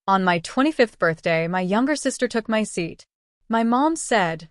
On my 25th birthday, my younger sister took my seat. My mom said,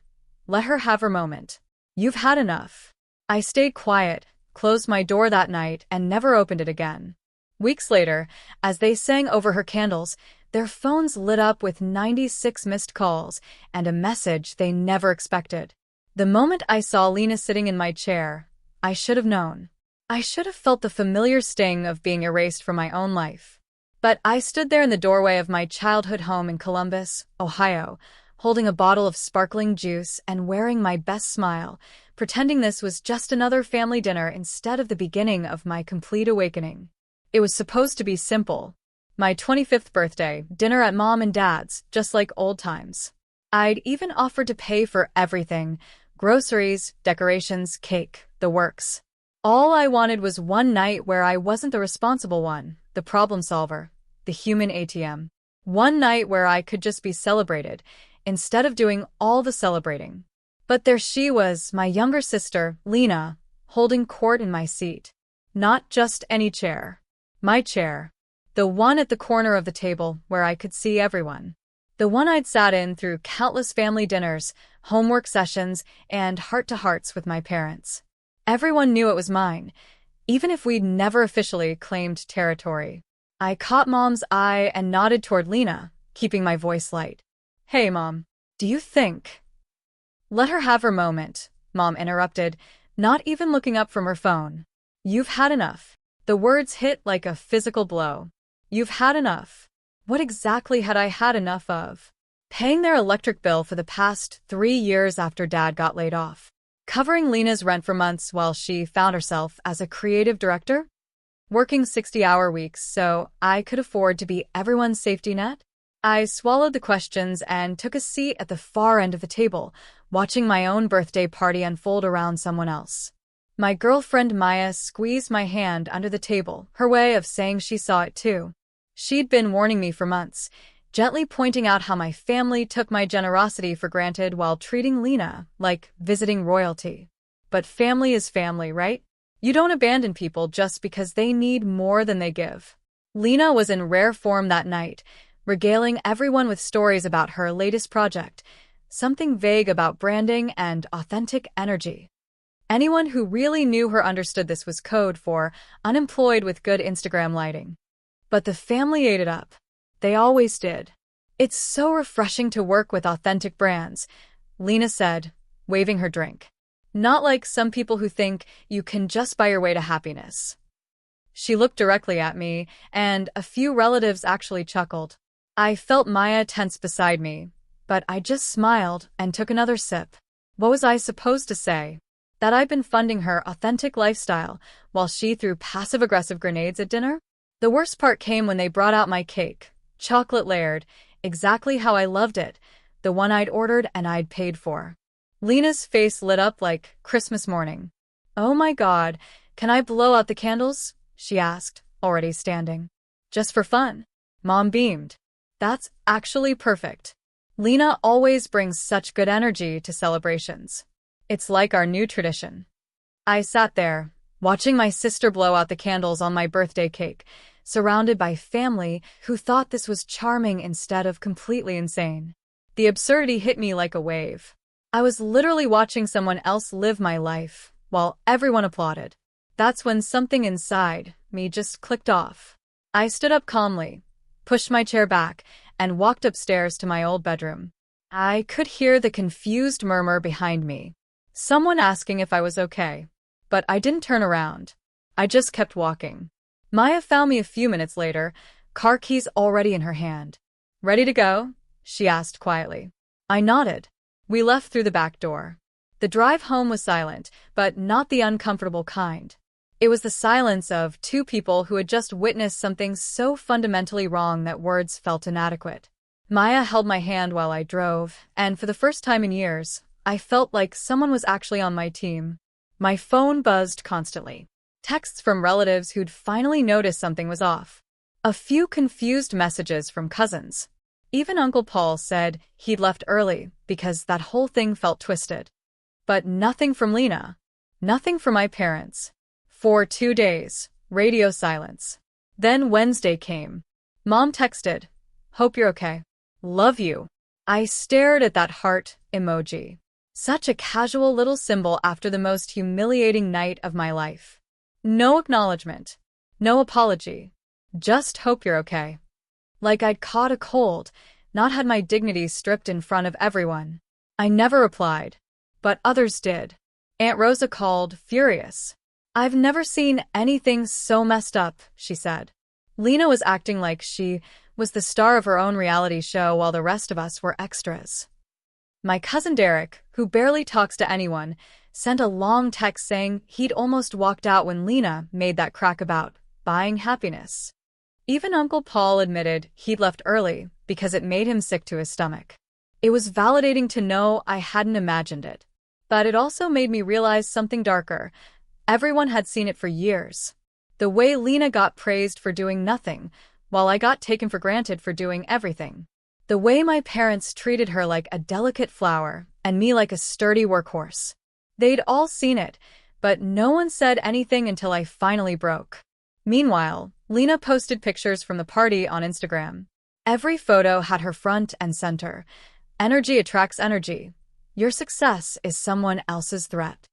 "Let her have her moment. You've had enough." I stayed quiet, closed my door that night, and never opened it again. Weeks later, as they sang over her candles, their phones lit up with 96 missed calls and a message they never expected. The moment I saw Lena sitting in my chair, I should have known. I should have felt the familiar sting of being erased from my own life. But I stood there in the doorway of my childhood home in Columbus, Ohio, holding a bottle of sparkling juice and wearing my best smile, pretending this was just another family dinner instead of the beginning of my complete awakening. It was supposed to be simple. My 25th birthday, dinner at mom and dad's, just like old times. I'd even offered to pay for everything: groceries, decorations, cake, the works. All I wanted was one night where I wasn't the responsible one, the problem solver, the human ATM. One night where I could just be celebrated, instead of doing all the celebrating. But there she was, my younger sister, Lena, holding court in my seat. Not just any chair. My chair. The one at the corner of the table where I could see everyone. The one I'd sat in through countless family dinners, homework sessions, and heart-to-hearts with my parents. Everyone knew it was mine, even if we'd never officially claimed territory. I caught Mom's eye and nodded toward Lena, keeping my voice light. "Hey, Mom, do you think—" "Let her have her moment," Mom interrupted, not even looking up from her phone. "You've had enough." The words hit like a physical blow. You've had enough. What exactly had I had enough of? Paying their electric bill for the past 3 years after Dad got laid off. Covering Lena's rent for months while she found herself as a creative director? Working 60-hour weeks so I could afford to be everyone's safety net? I swallowed the questions and took a seat at the far end of the table, watching my own birthday party unfold around someone else. My girlfriend Maya squeezed my hand under the table, her way of saying she saw it too. She'd been warning me for months, gently pointing out how my family took my generosity for granted while treating Lena like visiting royalty. But family is family, right? You don't abandon people just because they need more than they give. Lena was in rare form that night, regaling everyone with stories about her latest project, something vague about branding and authentic energy. Anyone who really knew her understood this was code for unemployed with good Instagram lighting. But the family ate it up. They always did. "It's so refreshing to work with authentic brands," Lena said, waving her drink. "Not like some people who think you can just buy your way to happiness." She looked directly at me, and a few relatives actually chuckled. I felt Maya tense beside me, but I just smiled and took another sip. What was I supposed to say? That I'd been funding her authentic lifestyle while she threw passive-aggressive grenades at dinner? The worst part came when they brought out my cake, chocolate-layered, exactly how I loved it, the one I'd ordered and I'd paid for. Lena's face lit up like Christmas morning. "Oh my God, can I blow out the candles?" she asked, already standing. "Just for fun." Mom beamed. "That's actually perfect. Lena always brings such good energy to celebrations. It's like our new tradition." I sat there, watching my sister blow out the candles on my birthday cake, surrounded by family who thought this was charming instead of completely insane. The absurdity hit me like a wave. I was literally watching someone else live my life, while everyone applauded. That's when something inside me just clicked off. I stood up calmly, pushed my chair back, and walked upstairs to my old bedroom. I could hear the confused murmur behind me. Someone asking if I was okay. But I didn't turn around. I just kept walking. Maya found me a few minutes later, car keys already in her hand. "Ready to go?" she asked quietly. I nodded. We left through the back door. The drive home was silent, but not the uncomfortable kind. It was the silence of two people who had just witnessed something so fundamentally wrong that words felt inadequate. Maya held my hand while I drove, and for the first time in years, I felt like someone was actually on my team. My phone buzzed constantly. Texts from relatives who'd finally noticed something was off. A few confused messages from cousins. Even Uncle Paul said he'd left early because that whole thing felt twisted. But nothing from Lena. Nothing from my parents. For 2 days, radio silence. Then Wednesday came. Mom texted, Hope you're okay. Love you. I stared at that heart emoji. Such a casual little symbol after the most humiliating night of my life. No acknowledgement. No apology. Just hope you're okay. Like I'd caught a cold, not had my dignity stripped in front of everyone. I never replied, but others did. Aunt Rosa called, furious. I've never seen anything so messed up, she said. Lena was acting like she was the star of her own reality show while the rest of us were extras. My cousin Derek, who barely talks to anyone, sent a long text saying he'd almost walked out when Lena made that crack about buying happiness. Even Uncle Paul admitted he'd left early because it made him sick to his stomach. It was validating to know I hadn't imagined it. But it also made me realize something darker. Everyone had seen it for years. The way Lena got praised for doing nothing, while I got taken for granted for doing everything. The way my parents treated her like a delicate flower and me like a sturdy workhorse. They'd all seen it, but no one said anything until I finally broke. Meanwhile, Lena posted pictures from the party on Instagram. Every photo had her front and center. Energy attracts energy. Your success is someone else's threat.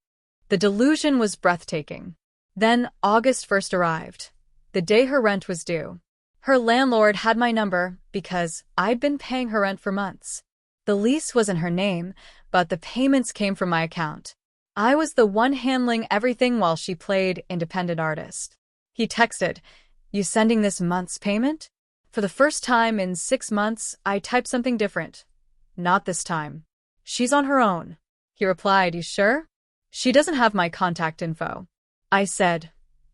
The delusion was breathtaking. Then August 1st arrived, the day her rent was due. Her landlord had my number because I'd been paying her rent for months. The lease was in her name, but the payments came from my account. I was the one handling everything while she played independent artist. He texted, "You sending this month's payment?" For the first time in 6 months, I typed something different. Not this time. "She's on her own." He replied, "You sure?" "She doesn't have my contact info." I said,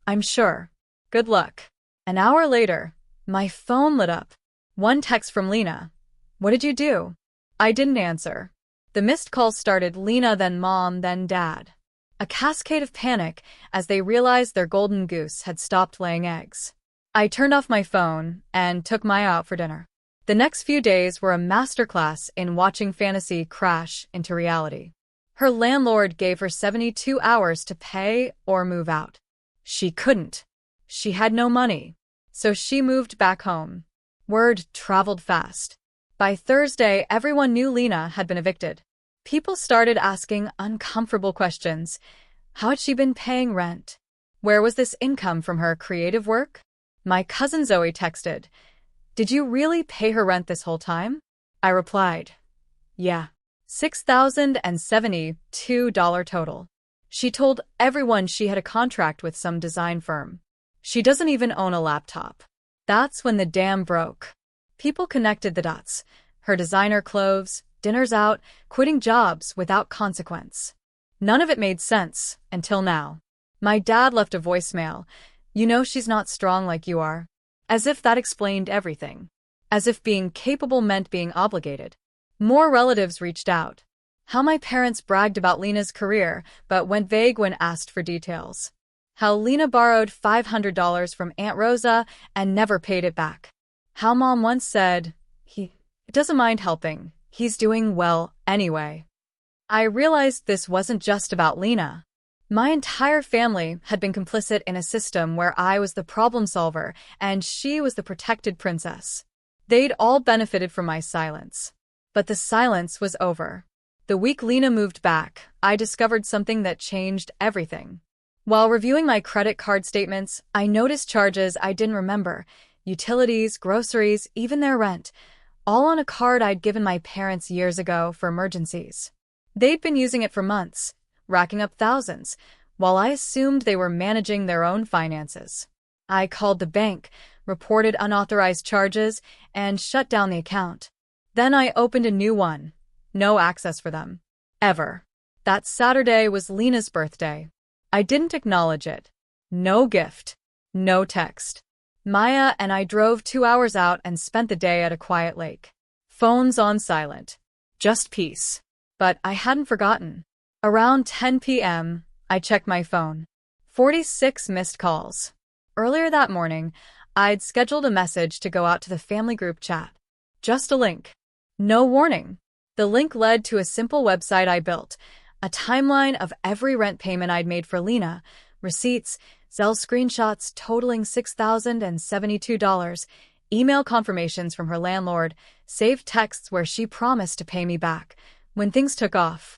"I'm sure. Good luck." An hour later, my phone lit up. One text from Lena. "What did you do?" I didn't answer. The missed calls started, Lena, then Mom, then Dad. A cascade of panic as they realized their golden goose had stopped laying eggs. I turned off my phone and took Maya out for dinner. The next few days were a masterclass in watching fantasy crash into reality. Her landlord gave her 72 hours to pay or move out. She couldn't. She had no money. So she moved back home. Word traveled fast. By Thursday, everyone knew Lena had been evicted. People started asking uncomfortable questions. How had she been paying rent? Where was this income from her creative work? My cousin Zoe texted, "Did you really pay her rent this whole time?" I replied, "Yeah. $6,072 total." She told everyone she had a contract with some design firm. She doesn't even own a laptop. That's when the dam broke. People connected the dots. Her designer clothes, dinners out, quitting jobs without consequence. None of it made sense until now. My dad left a voicemail. "You know she's not strong like you are." As if that explained everything. As if being capable meant being obligated. More relatives reached out. How my parents bragged about Lena's career, but went vague when asked for details. How Lena borrowed $500 from Aunt Rosa and never paid it back. How Mom once said, he doesn't mind helping. He's doing well anyway." I realized this wasn't just about Lena. My entire family had been complicit in a system where I was the problem solver and she was the protected princess. They'd all benefited from my silence. But the silence was over. The week Lena moved back, I discovered something that changed everything. While reviewing my credit card statements, I noticed charges I didn't remember. Utilities, groceries, even their rent. All on a card I'd given my parents years ago for emergencies. They'd been using it for months, racking up thousands, while I assumed they were managing their own finances. I called the bank, reported unauthorized charges, and shut down the account. Then I opened a new one. No access for them. Ever. That Saturday was Lena's birthday. I didn't acknowledge it. No gift. No text. Maya and I drove 2 hours out and spent the day at a quiet lake. Phones on silent. Just peace. But I hadn't forgotten. Around 10 p.m., I checked my phone. 46 missed calls. Earlier that morning, I'd scheduled a message to go out to the family group chat. Just a link. No warning. The link led to a simple website I built, a timeline of every rent payment I'd made for Lena, receipts, Zelle screenshots totaling $6,072. email confirmations from her landlord, saved texts where she promised to pay me back when things took off.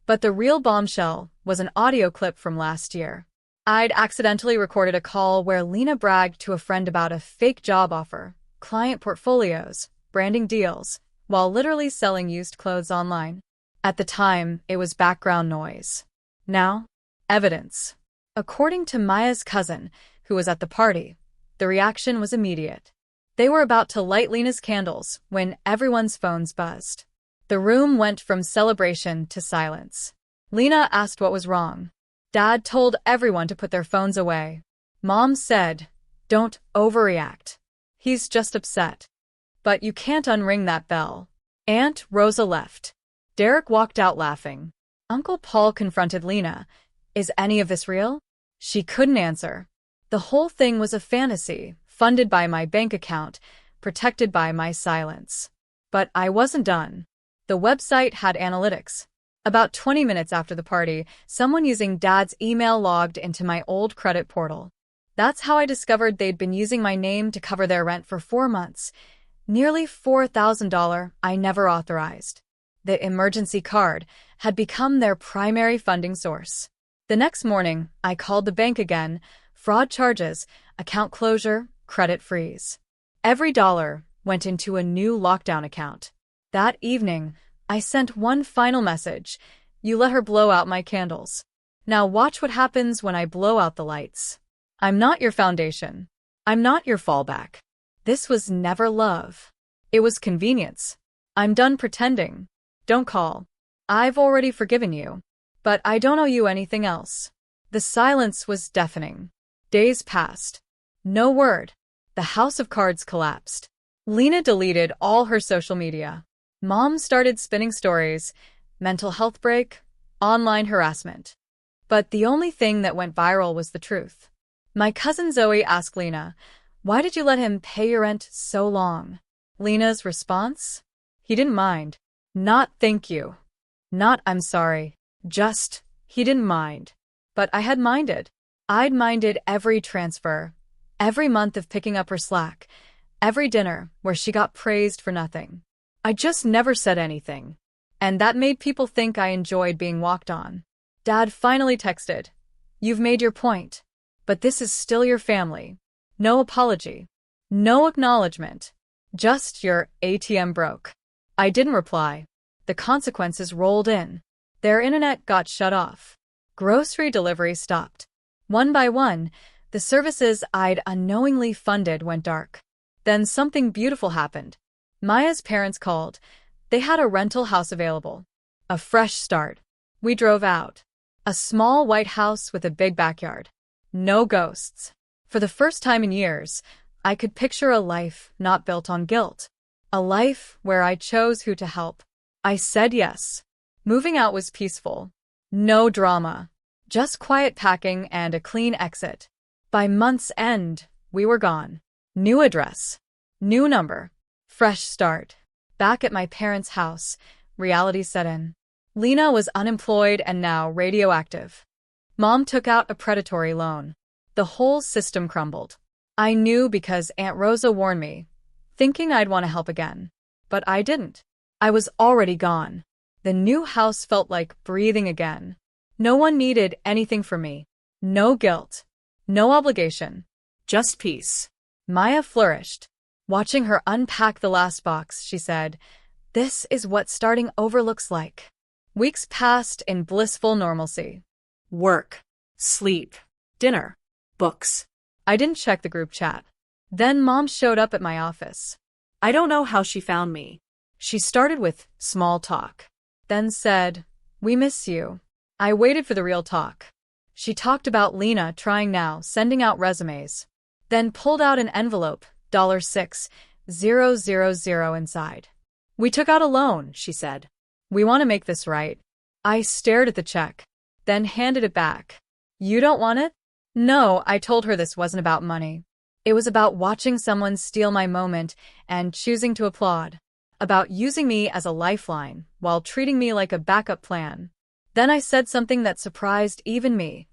But the real bombshell was an audio clip from last year. I'd accidentally recorded a call where Lena bragged to a friend about a fake job offer, client portfolios, branding deals, while literally selling used clothes online. At the time, it was background noise. Now, evidence. According to Maya's cousin, who was at the party, the reaction was immediate. They were about to light Lena's candles when everyone's phones buzzed. The room went from celebration to silence. Lena asked what was wrong. Dad told everyone to put their phones away. Mom said, "Don't overreact. He's just upset." But you can't unring that bell. Aunt Rosa left. Derek walked out laughing. Uncle Paul confronted Lena. "Is any of this real?" She couldn't answer. The whole thing was a fantasy, funded by my bank account, protected by my silence. But I wasn't done. The website had analytics. About 20 minutes after the party, someone using Dad's email logged into my old credit portal. That's how I discovered they'd been using my name to cover their rent for 4 months. Nearly $4,000 I never authorized. The emergency card had become their primary funding source. The next morning, I called the bank again. Fraud charges, account closure, credit freeze. Every dollar went into a new lockdown account. That evening, I sent one final message. "You let her blow out my candles. Now watch what happens when I blow out the lights. I'm not your foundation. I'm not your fallback. This was never love. It was convenience. I'm done pretending. Don't call. I've already forgiven you. But I don't owe you anything else." The silence was deafening. Days passed. No word. The house of cards collapsed. Lena deleted all her social media. Mom started spinning stories, mental health break, online harassment. But the only thing that went viral was the truth. My cousin Zoe asked Lena, "Why did you let him pay your rent so long?" Lena's response? "He didn't mind. Not thank you. Not I'm sorry. Just, he didn't mind." But I had minded. I'd minded every transfer, every month of picking up her slack, every dinner where she got praised for nothing. I just never said anything. And that made people think I enjoyed being walked on. Dad finally texted, "You've made your point. But this is still your family. No apology. No acknowledgement. Just your ATM broke." I didn't reply. The consequences rolled in. Their internet got shut off. Grocery delivery stopped. One by one, the services I'd unknowingly funded went dark. Then something beautiful happened. Maya's parents called. They had a rental house available. A fresh start. We drove out. A small white house with a big backyard. No ghosts. For the first time in years, I could picture a life not built on guilt. A life where I chose who to help. I said yes. Moving out was peaceful. No drama. Just quiet packing and a clean exit. By month's end, we were gone. New address. New number. Fresh start. Back at my parents' house, reality set in. Lena was unemployed and now radioactive. Mom took out a predatory loan. The whole system crumbled. I knew because Aunt Rosa warned me, thinking I'd want to help again. But I didn't. I was already gone. The new house felt like breathing again. No one needed anything from me. No guilt. No obligation. Just peace. Maya flourished. Watching her unpack the last box, she said, "This is what starting over looks like." Weeks passed in blissful normalcy. Work, sleep, dinner, books. I didn't check the group chat. Then Mom showed up at my office. I don't know how she found me. She started with small talk, then said, "We miss you." I waited for the real talk. She talked about Lena trying now, sending out resumes. Then pulled out an envelope, $6,000 inside. "We took out a loan," she said. "We want to make this right." I stared at the check, then handed it back. "You don't want it?" No, I told her this wasn't about money. It was about watching someone steal my moment and choosing to applaud. About using me as a lifeline while treating me like a backup plan. Then I said something that surprised even me.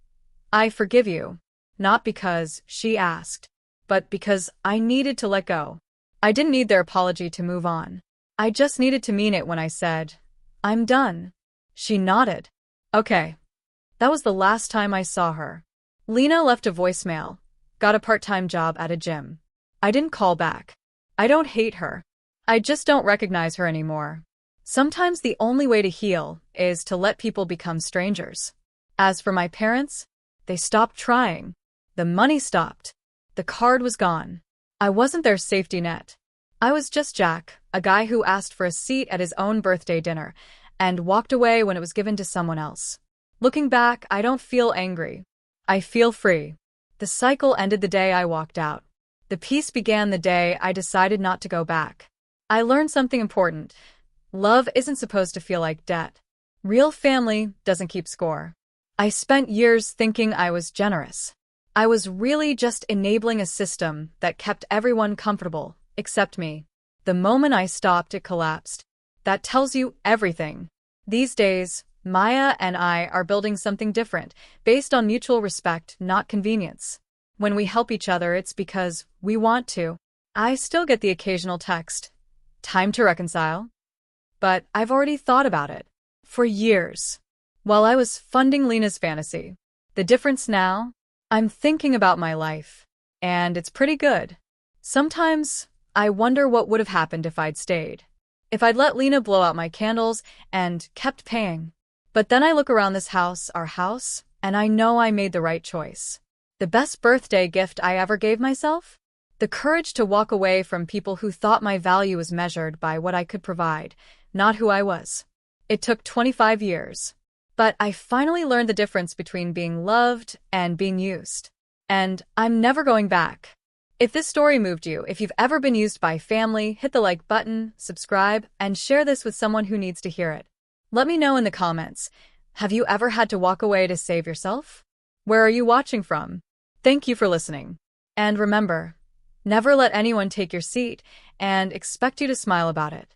"I forgive you." Not because she asked, but because I needed to let go. I didn't need their apology to move on. I just needed to mean it when I said, "I'm done." She nodded. Okay. That was the last time I saw her. Lena left a voicemail. Got a part-time job at a gym. I didn't call back. I don't hate her. I just don't recognize her anymore. Sometimes the only way to heal is to let people become strangers. As for my parents, they stopped trying. The money stopped. The card was gone. I wasn't their safety net. I was just Jack, a guy who asked for a seat at his own birthday dinner and walked away when it was given to someone else. Looking back, I don't feel angry. I feel free. The cycle ended the day I walked out. The peace began the day I decided not to go back. I learned something important. Love isn't supposed to feel like debt. Real family doesn't keep score. I spent years thinking I was generous. I was really just enabling a system that kept everyone comfortable, except me. The moment I stopped, it collapsed. That tells you everything. These days, Maya and I are building something different, based on mutual respect, not convenience. When we help each other, it's because we want to. I still get the occasional text, "Time to reconcile?" But I've already thought about it. For years. While I was funding Lena's fantasy. The difference now? I'm thinking about my life. And it's pretty good. Sometimes, I wonder what would have happened if I'd stayed. If I'd let Lena blow out my candles and kept paying. But then I look around this house, our house, and I know I made the right choice. The best birthday gift I ever gave myself? The courage to walk away from people who thought my value was measured by what I could provide, not who I was. It took 25 years. But I finally learned the difference between being loved and being used. And I'm never going back. If this story moved you, if you've ever been used by family, hit the like button, subscribe, and share this with someone who needs to hear it. Let me know in the comments. Have you ever had to walk away to save yourself? Where are you watching from? Thank you for listening. And remember, never let anyone take your seat and expect you to smile about it.